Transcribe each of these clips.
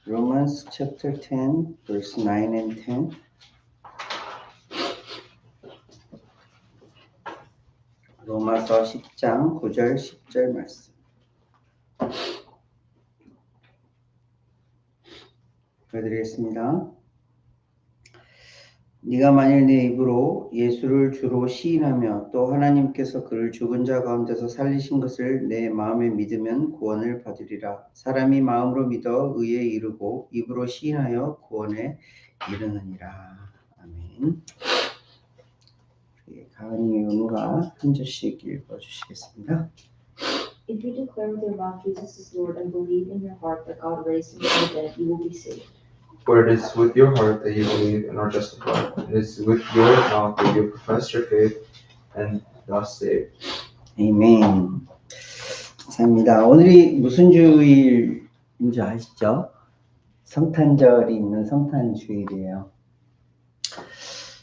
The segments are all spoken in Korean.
Romans chapter 10, verse 9 and 10. 로마서 10장 9절 10절 말씀. 보여드리겠습니다. 네가 만일 내 입으로 예수를 주로 시인하며 또 하나님께서 그를 죽은 자 가운데서 살리신 것을 내 마음에 믿으면 구원을 받으리라. 사람이 마음으로 믿어 의에 이르고 입으로 시인하여 구원에 이르느니라. 아멘. 가은이 의무가 한 절씩 읽어주시겠습니다. If you declare with your mouth Jesus is Lord and believe in your heart that God raised him from the dead, you will be saved. For it is with your heart that you believe and are justified, and it is with your mouth that you profess your faith and thus saved. 아멘. 감사합니다. 오늘이 무슨 주일인 줄 아시죠? 성탄절이 있는 성탄주일이에요.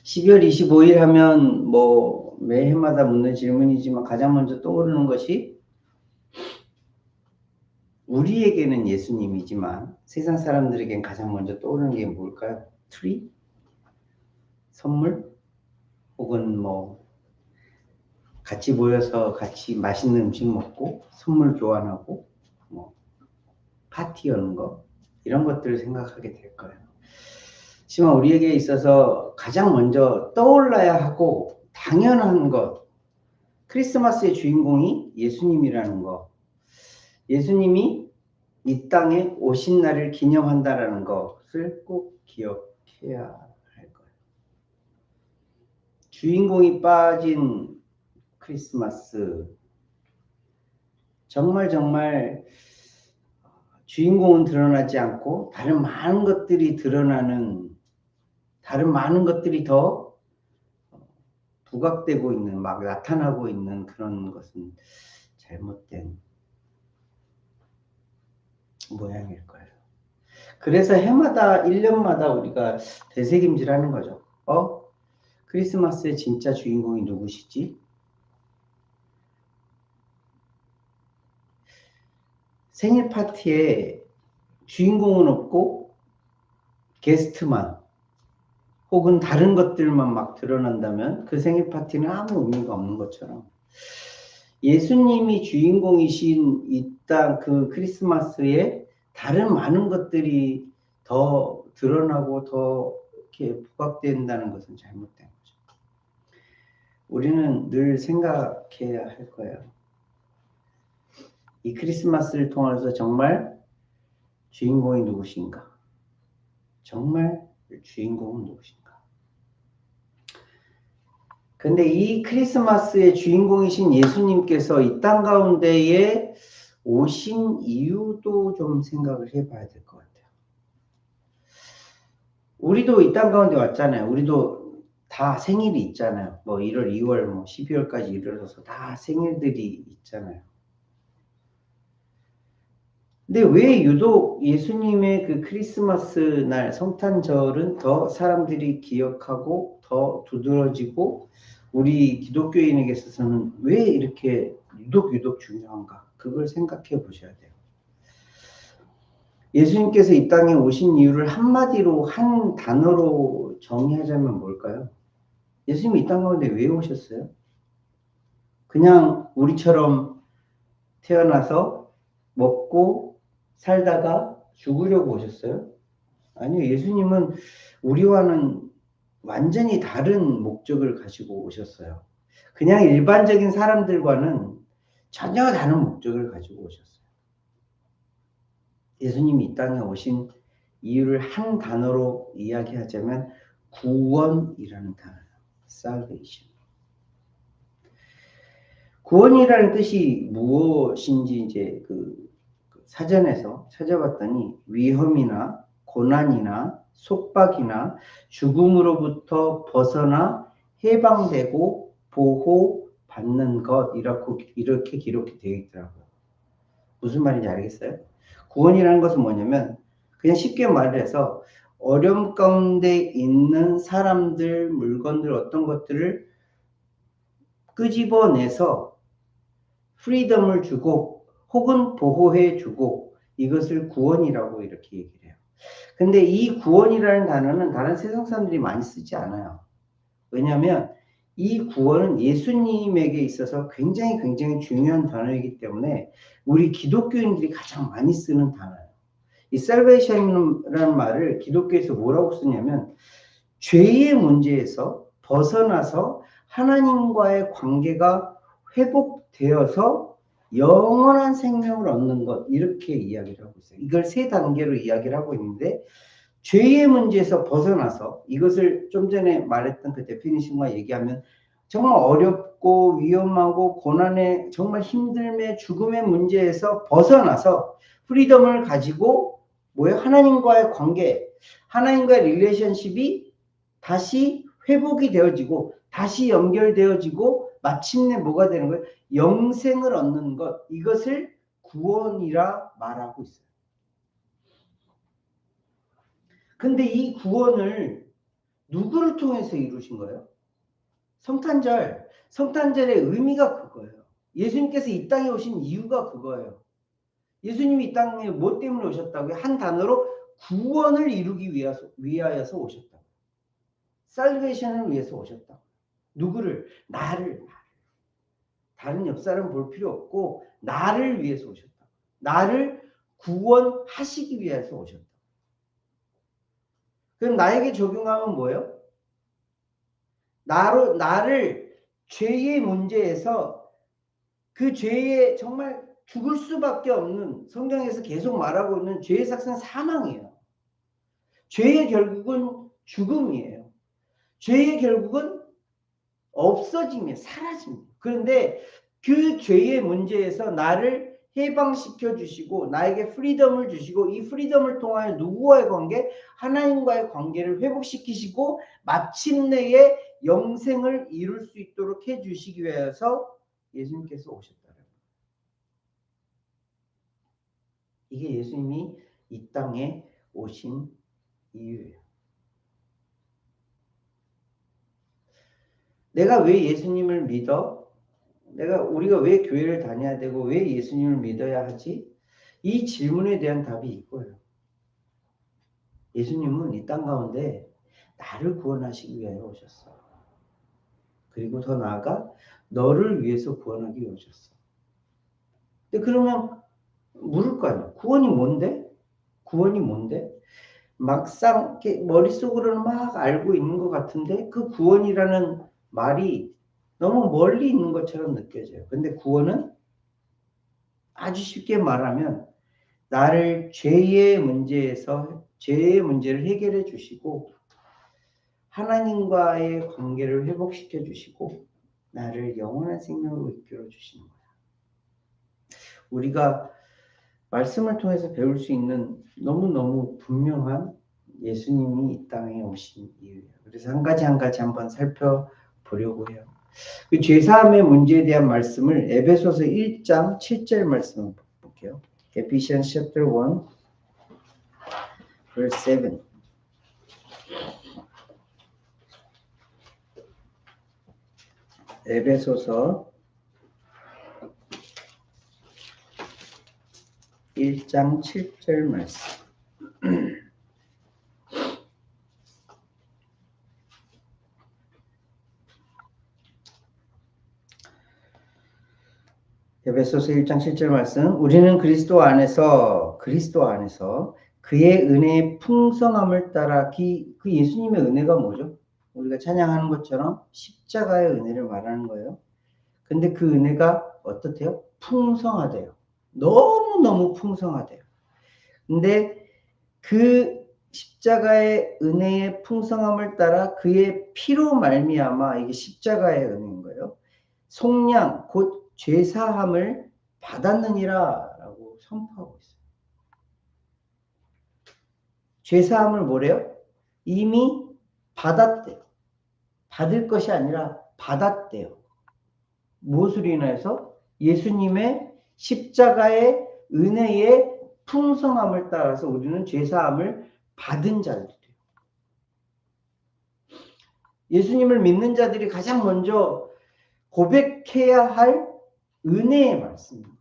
12월 25일 하면 뭐 매해마다 묻는 질문이지만 가장 먼저 떠오르는 것이 우리에게는 예수님이지만 세상 사람들에겐 가장 먼저 떠오르는 게 뭘까요? 트리? 선물? 혹은 뭐 같이 모여서 같이 맛있는 음식 먹고 선물 교환하고 뭐 파티 여는 거 이런 것들을 생각하게 될 거예요. 하지만 우리에게 있어서 가장 먼저 떠올라야 하고 당연한 것, 크리스마스의 주인공이 예수님이라는 것, 예수님이 이 땅에 오신 날을 기념한다라는 것을 꼭 기억해야 할 거예요. 주인공이 빠진 크리스마스, 정말 주인공은 드러나지 않고 다른 많은 것들이 드러나는, 다른 많은 것들이 더 부각되고 있는, 막 나타나고 있는 그런 것은 잘못된 모양일 거예요. 그래서 해마다 1년마다 우리가 되새김질하는 거죠. 크리스마스의 진짜 주인공이 누구시지? 생일 파티에 주인공은 없고 게스트만 혹은 다른 것들만 막 드러난다면 그 생일 파티는 아무 의미가 없는 것처럼 예수님이 주인공이신 이 땅 그 크리스마스에 다른 많은 것들이 더 드러나고 더 이렇게 부각된다는 것은 잘못된 거죠. 우리는 늘 생각해야 할 거예요. 이 크리스마스를 통해서 정말 주인공이 누구신가? 정말 주인공은 누구신가? 근데 이 크리스마스의 주인공이신 예수님께서 이 땅 가운데에 오신 이유도 좀 생각을 해봐야 될 것 같아요. 우리도 이 땅 가운데 왔잖아요. 우리도 다 생일이 있잖아요. 뭐 1월, 2월, 뭐 12월까지 이르러서 다 생일들이 있잖아요. 근데 왜 유독 예수님의 그 크리스마스 날 성탄절은 더 사람들이 기억하고 더 두드러지고 우리 기독교인에게 있어서는 왜 이렇게 유독 중요한가? 그걸 생각해 보셔야 돼요. 예수님께서 이 땅에 오신 이유를 한마디로 한 단어로 정의하자면 뭘까요? 예수님이 이 땅 가운데 왜 오셨어요? 그냥 우리처럼 태어나서 먹고 살다가 죽으려고 오셨어요? 아니요. 예수님은 우리와는 완전히 다른 목적을 가지고 오셨어요. 그냥 일반적인 사람들과는 전혀 다른 목적을 가지고 오셨어요. 예수님이 이 땅에 오신 이유를 한 단어로 이야기하자면 구원이라는 단어예요. Salvation. 구원이라는 뜻이 무엇인지 이제 그 사전에서 찾아봤더니 위험이나 고난이나 속박이나 죽음으로부터 벗어나 해방되고 보호받는 것 이렇게 기록이 되어 있더라고요. 무슨 말인지 알겠어요? 구원이라는 것은 뭐냐면 그냥 쉽게 말해서 어려움 가운데 있는 사람들, 물건들 어떤 것들을 끄집어내서 프리덤을 주고 혹은 보호해 주고 이것을 구원이라고 이렇게 얘기를 해요. 근데 이 구원이라는 단어는 다른 세상 사람들이 많이 쓰지 않아요. 왜냐하면 이 구원은 예수님에게 있어서 굉장히 중요한 단어이기 때문에 우리 기독교인들이 가장 많이 쓰는 단어예요. 이 salvation이라는 말을 기독교에서 뭐라고 쓰냐면 죄의 문제에서 벗어나서 하나님과의 관계가 회복되어서 영원한 생명을 얻는 것, 이렇게 이야기를 하고 있어요. 이걸 세 단계로 이야기를 하고 있는데 죄의 문제에서 벗어나서, 이것을 좀 전에 말했던 그 데피니션과 얘기하면 정말 어렵고 위험하고 고난의 정말 힘듦의 죽음의 문제에서 벗어나서 프리덤을 가지고 뭐예요? 하나님과의 관계, 하나님과의 릴레이션십이 다시 회복이 되어지고 다시 연결되어지고 마침내 뭐가 되는 거예요? 영생을 얻는 것, 이것을 구원이라 말하고 있어요. 근데 이 구원을 누구를 통해서 이루신 거예요? 성탄절. 성탄절의 의미가 그거예요. 예수님께서 이 땅에 오신 이유가 그거예요. 예수님이 이 땅에 뭐 때문에 오셨다고요? 한 단어로 구원을 이루기 위하여서 오셨다. 살베이션을 위해서 오셨다. 누구를? 나를. 다른 옆 사람 볼 필요 없고 나를 위해서 오셨다. 나를 구원하시기 위해서 오셨다. 그럼 나에게 적용하면 뭐예요? 나를 죄의 문제에서 그 죄에 정말 죽을 수밖에 없는, 성경에서 계속 말하고 있는 죄의 삭은 사망이에요. 죄의 결국은 죽음이에요. 죄의 결국은 없어짐이에요. 사라짐이에요. 그런데 그 죄의 문제에서 나를 해방시켜 주시고 나에게 프리덤을 주시고 이 프리덤을 통하여 누구와의 관계? 하나님과의 관계를 회복시키시고 마침내의 영생을 이룰 수 있도록 해주시기 위해서 예수님께서 오셨다는 거예요. 이게 예수님이 이 땅에 오신 이유예요. 내가 왜 예수님을 믿어? 우리가 왜 교회를 다녀야 되고 왜 예수님을 믿어야 하지? 이 질문에 대한 답이 이거예요. 예수님은 이 땅 가운데 나를 구원하시기 위하여 오셨어. 그리고 더 나아가 너를 위해서 구원하기 위해 오셨어. 근데 그러면 물을 거 아니야. 구원이 뭔데? 구원이 뭔데? 막상 머릿속으로는 막 알고 있는 것 같은데 그 구원이라는 말이 너무 멀리 있는 것처럼 느껴져요. 근데 구원은 아주 쉽게 말하면 나를 죄의 문제를 해결해 주시고 하나님과의 관계를 회복시켜 주시고 나를 영원한 생명으로 이끌어 주시는 거야. 우리가 말씀을 통해서 배울 수 있는 너무너무 분명한 예수님이 이 땅에 오신 이유예요. 그래서 한 가지 한번 살펴보려고 해요. 그 죄사함의 문제에 대한 말씀을 에베소서 1장 7절 말씀을 볼게요. Ephesians chapter 1 verse 7. 에베소서 1장 7절 말씀. 에베소서 1장 7절 말씀. 우리는 그리스도 안에서 그의 은혜의 풍성함을 따라 그 예수님의 은혜가 뭐죠? 우리가 찬양하는 것처럼 십자가의 은혜를 말하는 거예요. 근데 그 은혜가 어떻대요? 풍성하대요. 너무너무 풍성하대요. 근데 그 십자가의 은혜의 풍성함을 따라 그의 피로 말미암아, 이게 십자가의 은혜인 거예요. 속량 곧 죄사함을 받았느니라 라고 선포하고 있어요. 죄사함을 뭐래요? 이미 받았대요. 받을 것이 아니라 받았대요. 무엇으로 인해서? 예수님의 십자가의 은혜의 풍성함을 따라서 우리는 죄사함을 받은 자들이에요. 예수님을 믿는 자들이 가장 먼저 고백해야 할 은혜의 말씀입니다.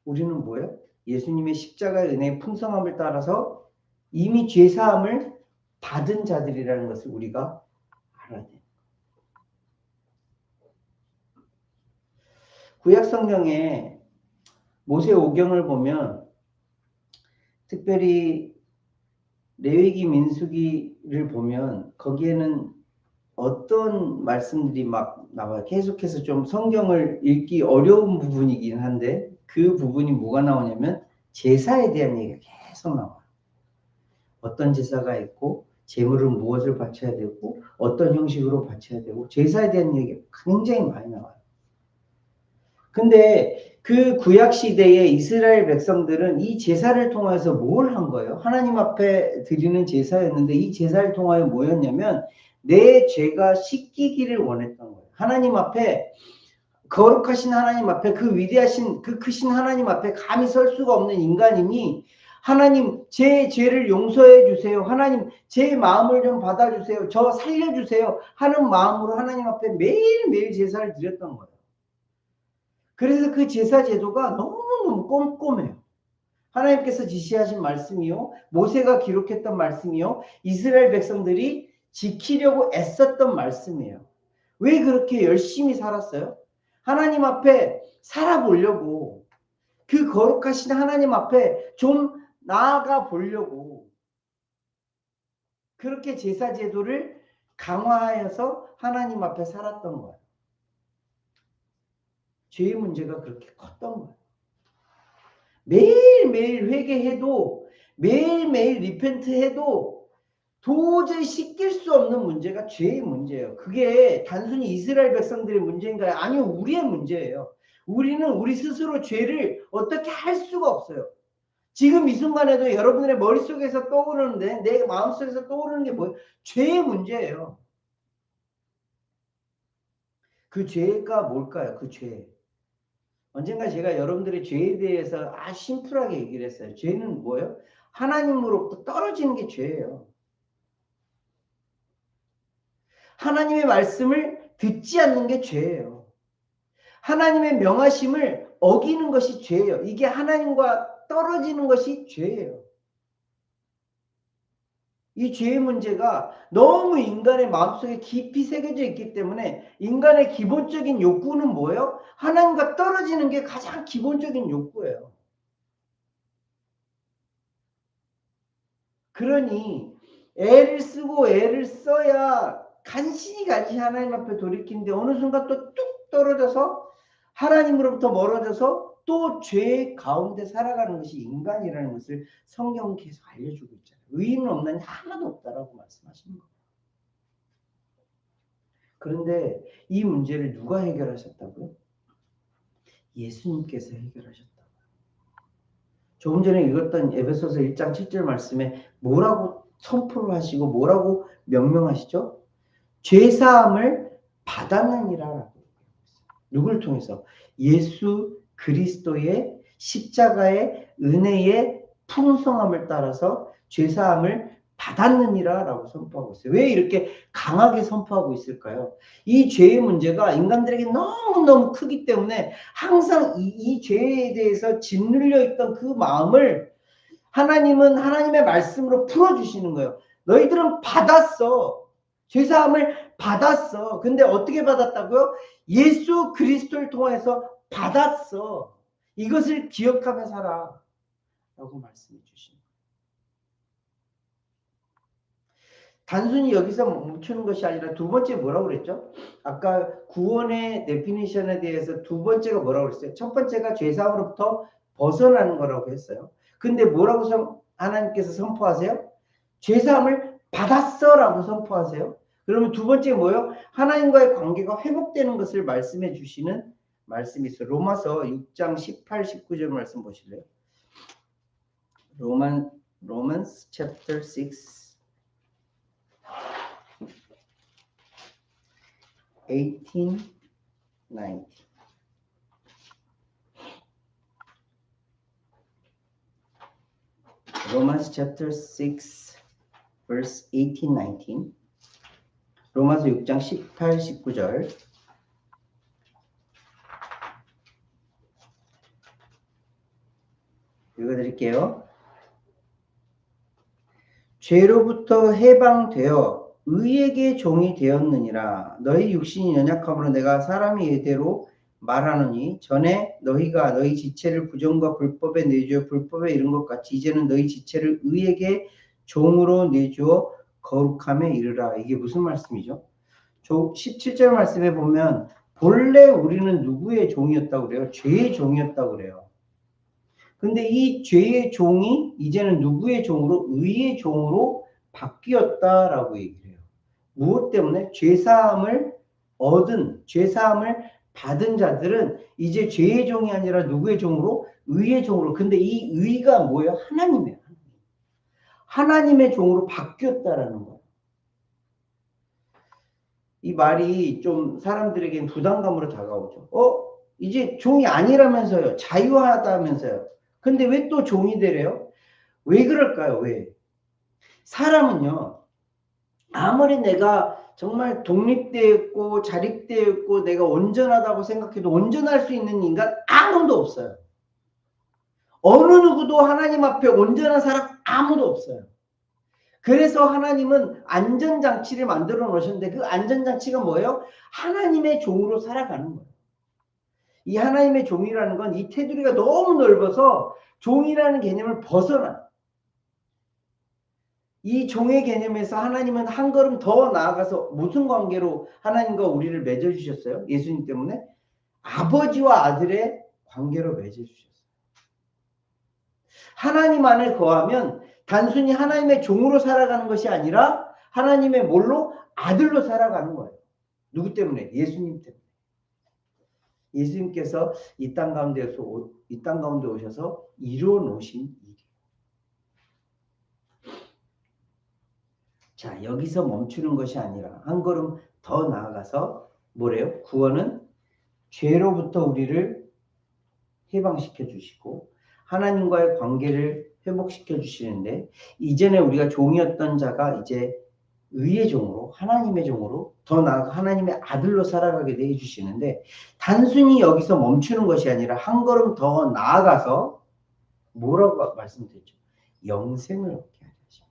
우리는 뭐예요? 예수님의 십자가의 은혜의 풍성함을 따라서 이미 죄사함을 받은 자들이라는 것을 우리가 알아야 돼요. 구약 성경에 모세 오경을 보면 특별히 레위기 민수기를 보면 거기에는 어떤 말씀들이 막 나와요. 계속해서 좀 성경을 읽기 어려운 부분이긴 한데 그 부분이 뭐가 나오냐면 제사에 대한 얘기가 계속 나와요. 어떤 제사가 있고 제물은 무엇을 바쳐야 되고 어떤 형식으로 바쳐야 되고 제사에 대한 얘기가 굉장히 많이 나와요. 근데 그 구약 시대의 이스라엘 백성들은 이 제사를 통해서 뭘 한 거예요? 하나님 앞에 드리는 제사였는데 이 제사를 통하여 뭐였냐면 내 죄가 씻기기를 원했던 거예요. 하나님 앞에 거룩하신 하나님 앞에 그 위대하신 그 크신 하나님 앞에 감히 설 수가 없는 인간이니 하나님 제 죄를 용서해 주세요. 하나님 제 마음을 좀 받아주세요. 저 살려주세요. 하는 마음으로 하나님 앞에 매일매일 제사를 드렸던 거예요. 그래서 그 제사 제도가 너무너무 꼼꼼해요. 하나님께서 지시하신 말씀이요. 모세가 기록했던 말씀이요. 이스라엘 백성들이 지키려고 애썼던 말씀이에요. 왜 그렇게 열심히 살았어요? 하나님 앞에 살아보려고. 그 거룩하신 하나님 앞에 좀 나아가 보려고. 그렇게 제사 제도를 강화하여서 하나님 앞에 살았던 거예요. 죄의 문제가 그렇게 컸던 거예요. 매일매일 회개해도 매일매일 리펜트해도 도저히 씻길 수 없는 문제가 죄의 문제예요. 그게 단순히 이스라엘 백성들의 문제인가요? 아니요, 우리의 문제예요. 우리는 우리 스스로 죄를 어떻게 할 수가 없어요. 지금 이 순간에도 여러분들의 머릿속에서 떠오르는데 내 마음속에서 떠오르는 게 뭐예요? 죄의 문제예요. 그 죄가 뭘까요? 그 죄. 언젠가 제가 여러분들의 죄에 대해서 심플하게 얘기를 했어요. 죄는 뭐예요? 하나님으로부터 떨어지는 게 죄예요. 하나님의 말씀을 듣지 않는 게 죄예요. 하나님의 명하심을 어기는 것이 죄예요. 이게 하나님과 떨어지는 것이 죄예요. 이 죄의 문제가 너무 인간의 마음속에 깊이 새겨져 있기 때문에 인간의 기본적인 욕구는 뭐예요? 하나님과 떨어지는 게 가장 기본적인 욕구예요. 그러니 애를 쓰고 애를 써야 간신히 하나님 앞에 돌이키는데 어느 순간 또 뚝 떨어져서 하나님으로부터 멀어져서 또 죄 가운데 살아가는 것이 인간이라는 것을 성경은 계속 알려주고 있잖아요. 의인은 없나니 하나도 없다라고 말씀하시는 거예요. 그런데 이 문제를 누가 해결하셨다고요? 예수님께서 해결하셨다고요. 조금 전에 읽었던 에베소서 1장 7절 말씀에 뭐라고 선포를 하시고 뭐라고 명명하시죠? 죄사함을 받았느니라. 누굴 통해서? 예수 그리스도의 십자가의 은혜의 풍성함을 따라서 죄사함을 받았느니라 라고 선포하고 있어요. 왜 이렇게 강하게 선포하고 있을까요? 이 죄의 문제가 인간들에게 너무너무 크기 때문에 항상 이 죄에 대해서 짓눌려 있던 그 마음을 하나님은 하나님의 말씀으로 풀어주시는 거예요. 너희들은 받았어. 죄사함을 받았어. 근데 어떻게 받았다고요? 예수 그리스도를 통해서 받았어. 이것을 기억하며 살아. 라고 말씀해 주십니다. 단순히 여기서 멈추는 것이 아니라 두 번째 뭐라고 그랬죠? 아까 구원의 데피니션에 대해서 두 번째가 뭐라고 그랬어요? 첫 번째가 죄사함으로부터 벗어나는 거라고 했어요. 근데 뭐라고 하나님께서 선포하세요? 죄사함을 받았어 라고 선포하세요. 그러면 두 번째 뭐예요? 하나님과의 관계가 회복되는 것을 말씀해 주시는 말씀이 있어요. 로마서 6장 18, 19절 말씀 보실래요? Romans chapter 6 18, 19 Romans chapter 6 verse 18, 19 로마서 6장 18, 19절 읽어드릴게요. 죄로부터 해방되어 의에게 종이 되었느니라. 너희 육신이 연약함으로 내가 사람의 예대로 말하노니 전에 너희가 너희 지체를 부정과 불법에 내주어 불법에 이른 것 같이 이제는 너희 지체를 의에게 종으로 내주어 거룩함에 이르라. 이게 무슨 말씀이죠? 17절 말씀에 보면 본래 우리는 누구의 종이었다고 그래요? 죄의 종이었다고 그래요. 근데 이 죄의 종이 이제는 누구의 종으로? 의의 종으로 바뀌었다라고 얘기를 해요. 무엇 때문에? 죄사함을 받은 자들은 이제 죄의 종이 아니라 누구의 종으로? 의의 종으로. 근데 이 의가 뭐예요? 하나님이에요. 하나님의 종으로 바뀌었다라는 거예요. 이 말이 좀 사람들에겐 부담감으로 다가오죠. 이제 종이 아니라면서요. 자유하다면서요. 근데 왜 또 종이 되래요? 왜 그럴까요? 왜? 사람은요, 아무리 내가 정말 독립되어 있고 자립되어 있고 내가 온전하다고 생각해도 온전할 수 있는 인간 아무도 없어요. 어느 누구도 하나님 앞에 온전한 사람 아무도 없어요. 그래서 하나님은 안전장치를 만들어 놓으셨는데 그 안전장치가 뭐예요? 하나님의 종으로 살아가는 거예요. 이 하나님의 종이라는 건 이 테두리가 너무 넓어서 종이라는 개념을 벗어나. 이 종의 개념에서 하나님은 한 걸음 더 나아가서 무슨 관계로 하나님과 우리를 맺어주셨어요? 예수님 때문에? 아버지와 아들의 관계로 맺어주셨어요. 하나님 안에 거하면 단순히 하나님의 종으로 살아가는 것이 아니라 하나님의 뭘로? 아들로 살아가는 거예요. 누구 때문에? 예수님 때문에. 예수님께서 이 땅 가운데 오셔서 이루어 놓으신 일이에요. 자, 여기서 멈추는 것이 아니라 한 걸음 더 나아가서 뭐래요? 구원은 죄로부터 우리를 해방시켜 주시고 하나님과의 관계를 회복시켜 주시는데 이전에 우리가 종이었던 자가 이제 의의 종으로 하나님의 종으로 더 나아가 하나님의 아들로 살아가게 해 주시는데 단순히 여기서 멈추는 것이 아니라 한 걸음 더 나아가서 뭐라고 말씀드렸죠? 영생을 얻게 하십니다.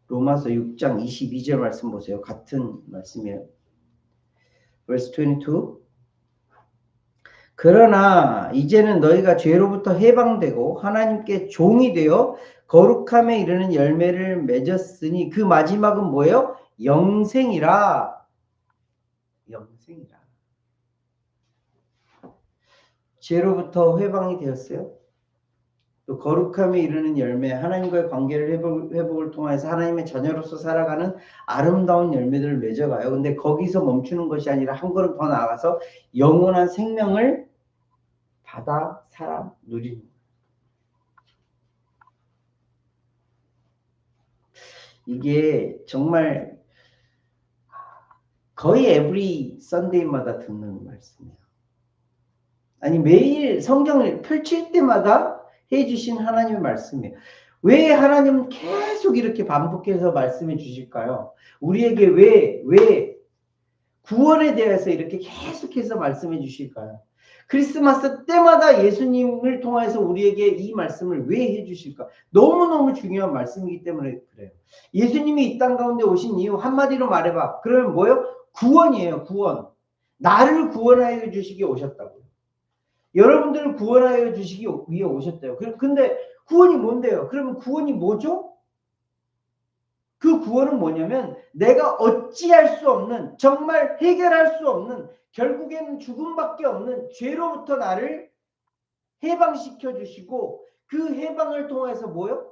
로마서 6장 22절 말씀 보세요. 같은 말씀이에요. verse 22 그러나 이제는 너희가 죄로부터 해방되고 하나님께 종이 되어 거룩함에 이르는 열매를 맺었으니 그 마지막은 뭐예요? 영생이라. 영생이라. 죄로부터 해방이 되었어요. 또 거룩함에 이르는 열매, 하나님과의 관계를 회복을 통해서 하나님의 자녀로서 살아가는 아름다운 열매들을 맺어가요. 근데 거기서 멈추는 것이 아니라 한 걸음 더 나아가서 영원한 생명을 받아 살아 누리는 거예요. 이게 정말 거의 에브리 선데이마다 듣는 말씀이에요. 아니 매일 성경을 펼칠 때마다 해주신 하나님의 말씀이에요. 왜 하나님은 계속 이렇게 반복해서 말씀해 주실까요? 우리에게 왜 구원에 대해서 이렇게 계속해서 말씀해 주실까요? 크리스마스 때마다 예수님을 통해서 우리에게 이 말씀을 왜 해주실까? 너무너무 중요한 말씀이기 때문에 그래요. 예수님이 이 땅 가운데 오신 이유 한마디로 말해봐. 그러면 뭐예요? 구원이에요. 구원. 나를 구원하여 주시기 오셨다고요. 여러분들을 구원하여 주시기 위해 오셨대요. 근데 구원이 뭔데요? 그러면 구원이 뭐죠? 그 구원은 뭐냐면 내가 어찌할 수 없는 정말 해결할 수 없는 결국에는 죽음밖에 없는 죄로부터 나를 해방시켜 주시고 그 해방을 통해서 뭐요?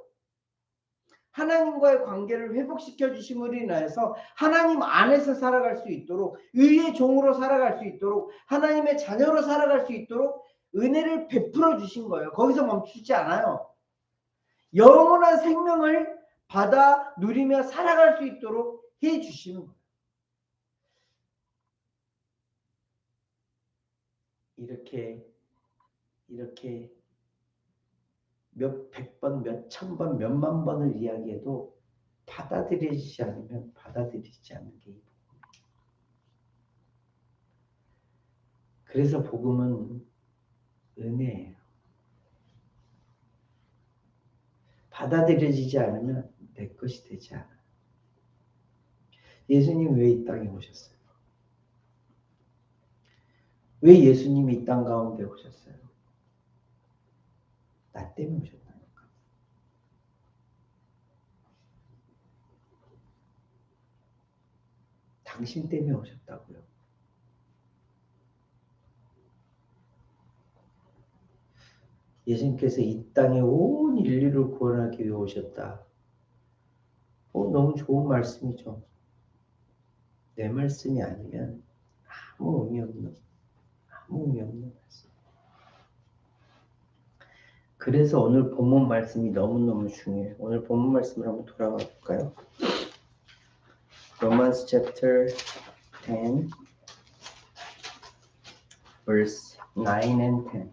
하나님과의 관계를 회복시켜 주심으로 인하여서 하나님 안에서 살아갈 수 있도록 의의 종으로 살아갈 수 있도록 하나님의 자녀로 살아갈 수 있도록 은혜를 베풀어 주신 거예요. 거기서 멈추지 않아요. 영원한 생명을 받아 누리며 살아갈 수 있도록 해 주시는 거예요. 이렇게 몇백 번, 몇천 번, 몇만 번을 이야기해도 받아들이지 않으면 받아들이지 않는 게 복음이에요. 그래서 복음은 은혜예요. 받아들여지지 않으면 내 것이 되지 않아. 예수님 왜 이 땅에 오셨어요? 왜 예수님이 이 땅 가운데 오셨어요? 나 때문에 오셨다니까. 당신 때문에 오셨다고요. 예수님께서 이 땅에 온 인류를 구원하기 위해 오셨다. 너무 좋은 말씀이죠. 내 말씀이 아니면 아무 의미 없는 말씀. 그래서 오늘 본문 말씀이 너무너무 중요해요. 오늘 본문 말씀을 한번 돌아가 볼까요? Romans chapter 10 verse 9 and 10.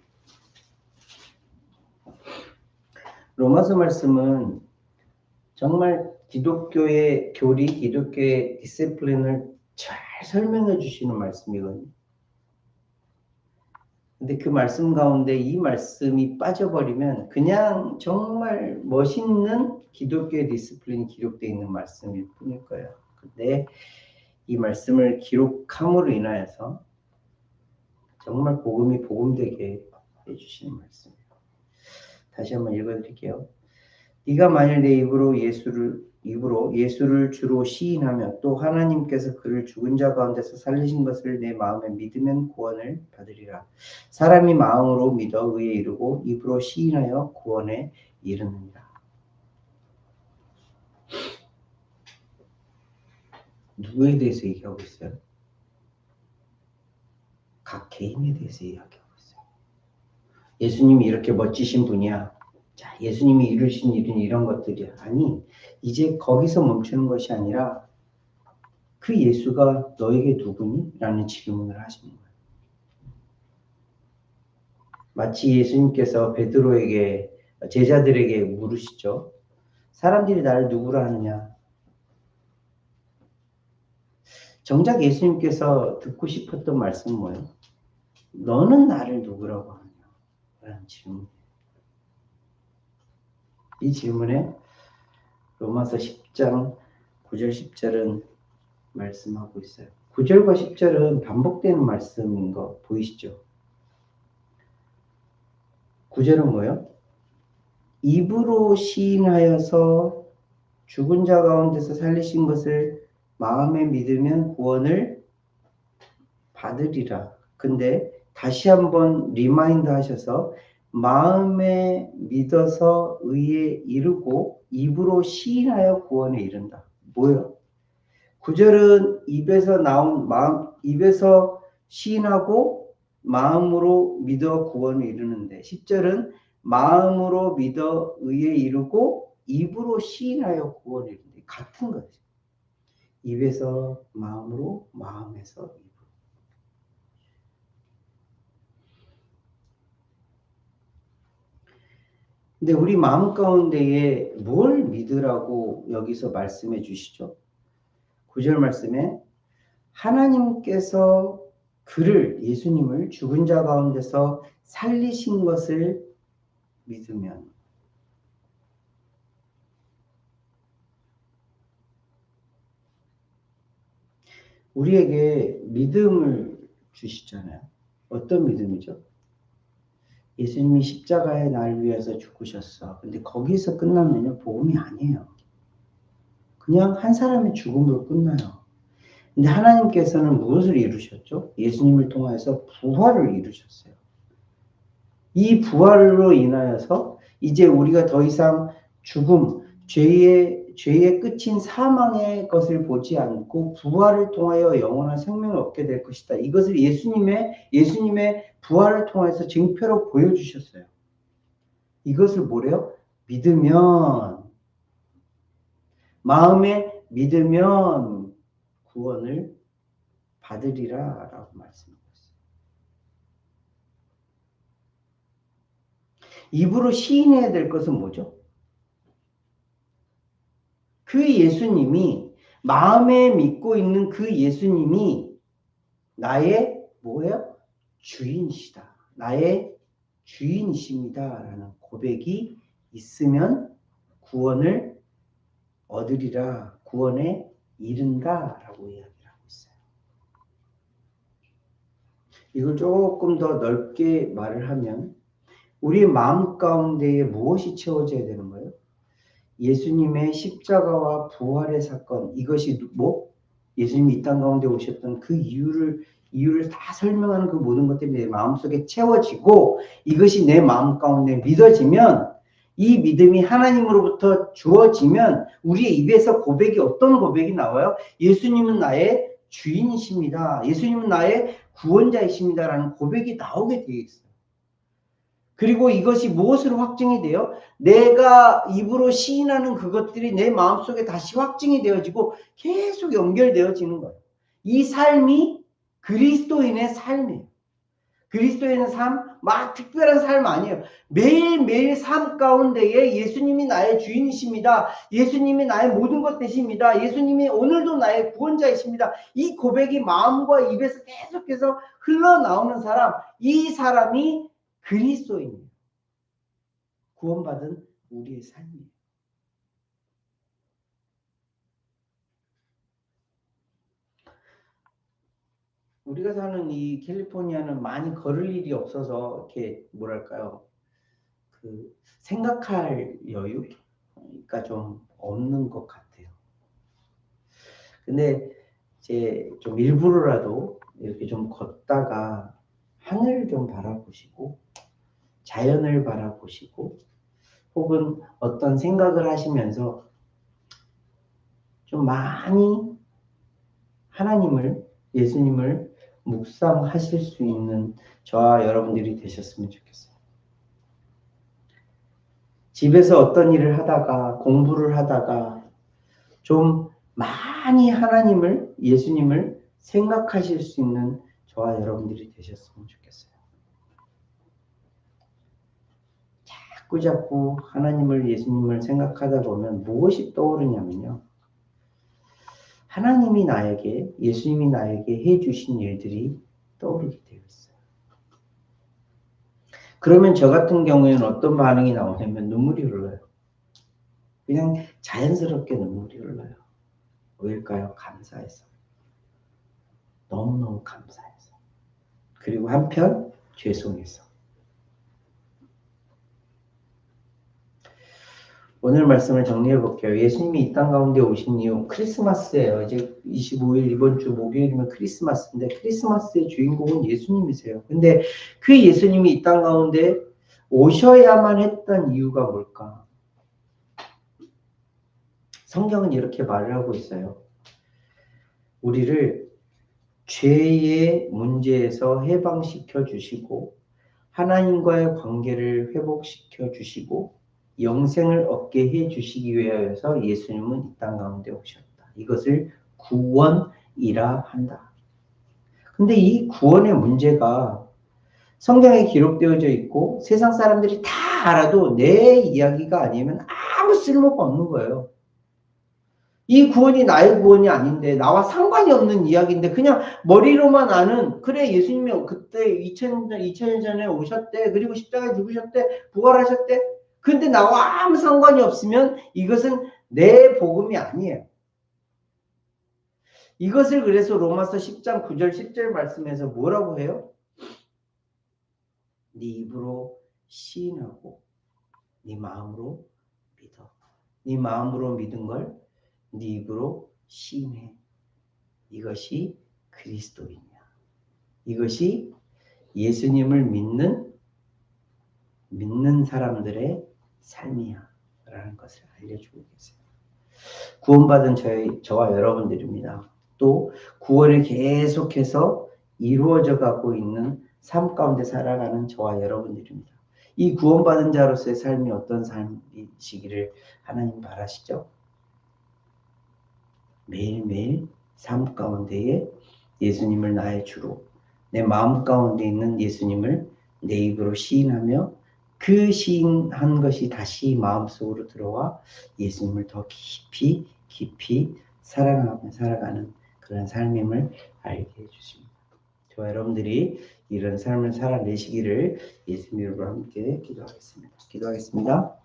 로마서 말씀은 정말 기독교의 교리, 기독교의 디시플린을 잘 설명해 주시는 말씀이거든요. 근데 그 말씀 가운데 이 말씀이 빠져버리면 그냥 정말 멋있는 기독교의 디시플린이 기록되어 있는 말씀일 뿐일 거예요. 근데 이 말씀을 기록함으로 인하여서 정말 복음이 복음되게 해주시는 말씀이에요. 다시 한번 읽어드릴게요. 네가 만일 내 입으로 예수를 주로 시인하며 또 하나님께서 그를 죽은 자 가운데서 살리신 것을 내 마음에 믿으면 구원을 받으리라. 사람이 마음으로 믿어 의에 이르고 입으로 시인하여 구원에 이르느니라. 누구에 대해서 얘기하고 있어요? 각 개인에 대해서 이야기하고 있어요. 예수님이 이렇게 멋지신 분이야. 자, 예수님이 이루신 일은 이런 것들이야. 아니, 이제 거기서 멈추는 것이 아니라 그 예수가 너에게 누구니? 라는 질문을 하시는 거예요. 마치 예수님께서 베드로에게, 제자들에게 물으시죠. 사람들이 나를 누구라 하느냐? 정작 예수님께서 듣고 싶었던 말씀은 뭐예요? 너는 나를 누구라고 하느냐? 라는 질문이에요. 이 질문에 로마서 10장 9절 10절은 말씀하고 있어요. 9절과 10절은 반복되는 말씀인 거 보이시죠? 9절은 뭐예요? 입으로 시인하여서 죽은 자 가운데서 살리신 것을 마음에 믿으면 구원을 받으리라. 근데 다시 한번 리마인드 하셔서 마음에 믿어서 의에 이르고 입으로 시인하여 구원에 이른다. 뭐예요? 9절은 입에서 시인하고 마음으로 믿어 구원에 이르는데 10절은 마음으로 믿어 의에 이르고 입으로 시인하여 구원에 이르는데 같은 거죠. 입에서 마음으로, 마음에서 입으로. 근데 우리 마음 가운데에 뭘 믿으라고 여기서 말씀해 주시죠? 9절 말씀에 하나님께서 예수님을 죽은 자 가운데서 살리신 것을 믿으면 우리에게 믿음을 주시잖아요. 어떤 믿음이죠? 예수님이 십자가에 날 위해서 죽으셨어. 근데 거기서 끝나면요, 복음이 아니에요. 그냥 한 사람의 죽음으로 끝나요. 근데 하나님께서는 무엇을 이루셨죠? 예수님을 통해서 부활을 이루셨어요. 이 부활로 인하여서 이제 우리가 더 이상 죽음, 죄의 끝인 사망의 것을 보지 않고 부활을 통하여 영원한 생명을 얻게 될 것이다. 이것을 예수님의 부활을 통해서 증표로 보여주셨어요. 이것을 뭐래요? 마음에 믿으면 구원을 받으리라 라고 말씀하셨어요. 입으로 시인해야 될 것은 뭐죠? 그 예수님이, 마음에 믿고 있는 그 예수님이 나의 뭐예요? 주인이시다. 나의 주인이십니다. 라는 고백이 있으면 구원을 얻으리라, 구원에 이른다라고 이야기를 하고 있어요. 이걸 조금 더 넓게 말을 하면 우리의 마음 가운데에 무엇이 채워져야 되는 거예요? 예수님의 십자가와 부활의 사건, 이것이 예수님이 이 땅 가운데 오셨던 그 이유를 다 설명하는 그 모든 것들이 내 마음속에 채워지고 이것이 내 마음 가운데 믿어지면 이 믿음이 하나님으로부터 주어지면 우리의 입에서 고백이 어떤 고백이 나와요? 예수님은 나의 주인이십니다. 예수님은 나의 구원자이십니다라는 고백이 나오게 되어 있어요. 그리고 이것이 무엇으로 확증이 돼요? 내가 입으로 시인하는 그것들이 내 마음속에 다시 확증이 되어지고 계속 연결되어지는 거예요. 이 삶이 그리스도인의 삶이에요. 그리스도인의 삶, 막 특별한 삶 아니에요. 매일매일 삶 가운데에 예수님이 나의 주인이십니다. 예수님이 나의 모든 것 되십니다. 예수님이 오늘도 나의 구원자이십니다. 이 고백이 마음과 입에서 계속해서 흘러나오는 사람, 이 사람이 그리스도인이에요. 구원받은 우리의 삶이에요. 우리가 사는 이 캘리포니아는 많이 걸을 일이 없어서 이렇게 뭐랄까요? 그 생각할 여유가 좀 없는 것 같아요. 근데 이제 좀 일부러라도 이렇게 좀 걷다가 하늘을 좀 바라보시고 자연을 바라보시고 혹은 어떤 생각을 하시면서 좀 많이 하나님을, 예수님을 묵상하실 수 있는 저와 여러분들이 되셨으면 좋겠어요. 집에서 어떤 일을 하다가 공부를 하다가 좀 많이 하나님을, 예수님을 생각하실 수 있는 저와 여러분들이 되셨으면 좋겠어요. 자꾸 하나님을, 예수님을 생각하다 보면 무엇이 떠오르냐면요. 하나님이 나에게, 예수님이 나에게 해주신 일들이 떠오르게 되어 있어요. 그러면 저 같은 경우에는 어떤 반응이 나오냐면 눈물이 흘러요. 그냥 자연스럽게 눈물이 흘러요. 왜일까요? 감사해서. 너무너무 감사해서. 그리고 한편 죄송해서. 오늘 말씀을 정리해 볼게요. 예수님이 이 땅 가운데 오신 이유 크리스마스예요. 이제 25일 이번 주 목요일이면 크리스마스인데 크리스마스의 주인공은 예수님이세요. 근데 그 예수님이 이 땅 가운데 오셔야만 했던 이유가 뭘까? 성경은 이렇게 말을 하고 있어요. 우리를 죄의 문제에서 해방시켜 주시고 하나님과의 관계를 회복시켜 주시고 영생을 얻게 해 주시기 위하여서 예수님은 이 땅 가운데 오셨다. 이것을 구원이라 한다. 근데 이 구원의 문제가 성경에 기록되어져 있고 세상 사람들이 다 알아도 내 이야기가 아니면 아무 쓸모가 없는 거예요. 이 구원이 나의 구원이 아닌데 나와 상관이 없는 이야기인데 그냥 머리로만 아는 그래 예수님이 그때 2000년 전에 오셨대. 그리고 십자가에 죽으셨대. 부활하셨대. 근데 나와 아무 상관이 없으면 이것은 내 복음이 아니에요. 이것을 그래서 로마서 10장 9절 10절 말씀에서 뭐라고 해요? 네 입으로 시인하고 네 마음으로 믿어. 네 마음으로 믿은 걸 네 입으로 시인해. 이것이 그리스도인이야. 이것이 예수님을 믿는 사람들의 삶이야. 라는 것을 알려주고 계세요. 구원받은 저와 여러분들입니다. 또 구원을 계속해서 이루어져 가고 있는 삶 가운데 살아가는 저와 여러분들입니다. 이 구원받은 자로서의 삶이 어떤 삶이시기를 하나님 바라시죠? 매일매일 삶 가운데에 예수님을 나의 주로 내 마음 가운데 있는 예수님을 내 입으로 시인하며 그 시인한 것이 다시 마음속으로 들어와 예수님을 더 깊이 사랑하며 살아가는 그런 삶임을 알게 해주십니다. 저와 여러분들이 이런 삶을 살아내시기를 예수님 이름으로 함께 기도하겠습니다.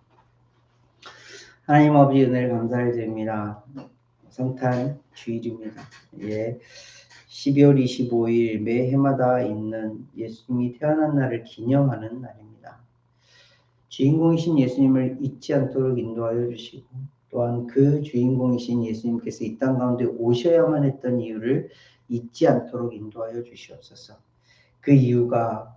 하나님 아버지 은혜를 감사를 드립니다. 성탄 주일입니다. 예, 12월 25일 매 해마다 있는 예수님이 태어난 날을 기념하는 날입니다. 주인공이신 예수님을 잊지 않도록 인도하여 주시고 또한 그 주인공이신 예수님께서 이 땅 가운데 오셔야만 했던 이유를 잊지 않도록 인도하여 주시옵소서. 그 이유가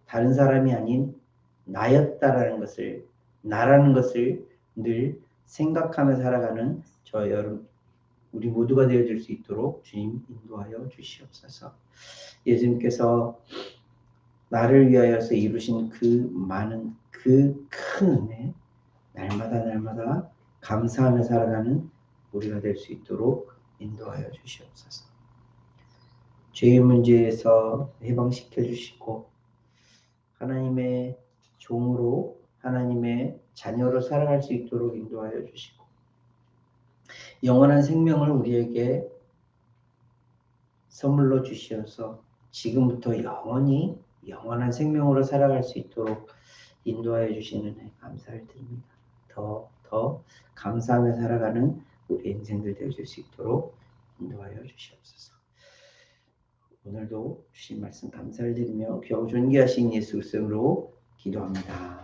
다른 사람이 아닌 나였다라는 것을, 나라는 것을 늘 생각하며 살아가는 저 여러분, 우리 모두가 되어줄 수 있도록 주님 인도하여 주시옵소서. 예수님께서 나를 위하여서 이루신 그 많은 그 큰 은혜, 날마다 감사하며 살아가는 우리가 될 수 있도록 인도하여 주시옵소서. 죄의 문제에서 해방시켜 주시고 하나님의 종으로 하나님의 자녀로 살아갈 수 있도록 인도하여 주시고 영원한 생명을 우리에게 선물로 주시어서 지금부터 영원히 영원한 생명으로 살아갈 수 있도록 인도하여 주시는 은혜 감사를 드립니다. 더 감사하며 살아가는 우리 인생들 되어줄 수 있도록 인도하여 주시옵소서. 오늘도 주신 말씀 감사를 드리며 겨우 존귀하신 예수 그리스도로 기도합니다.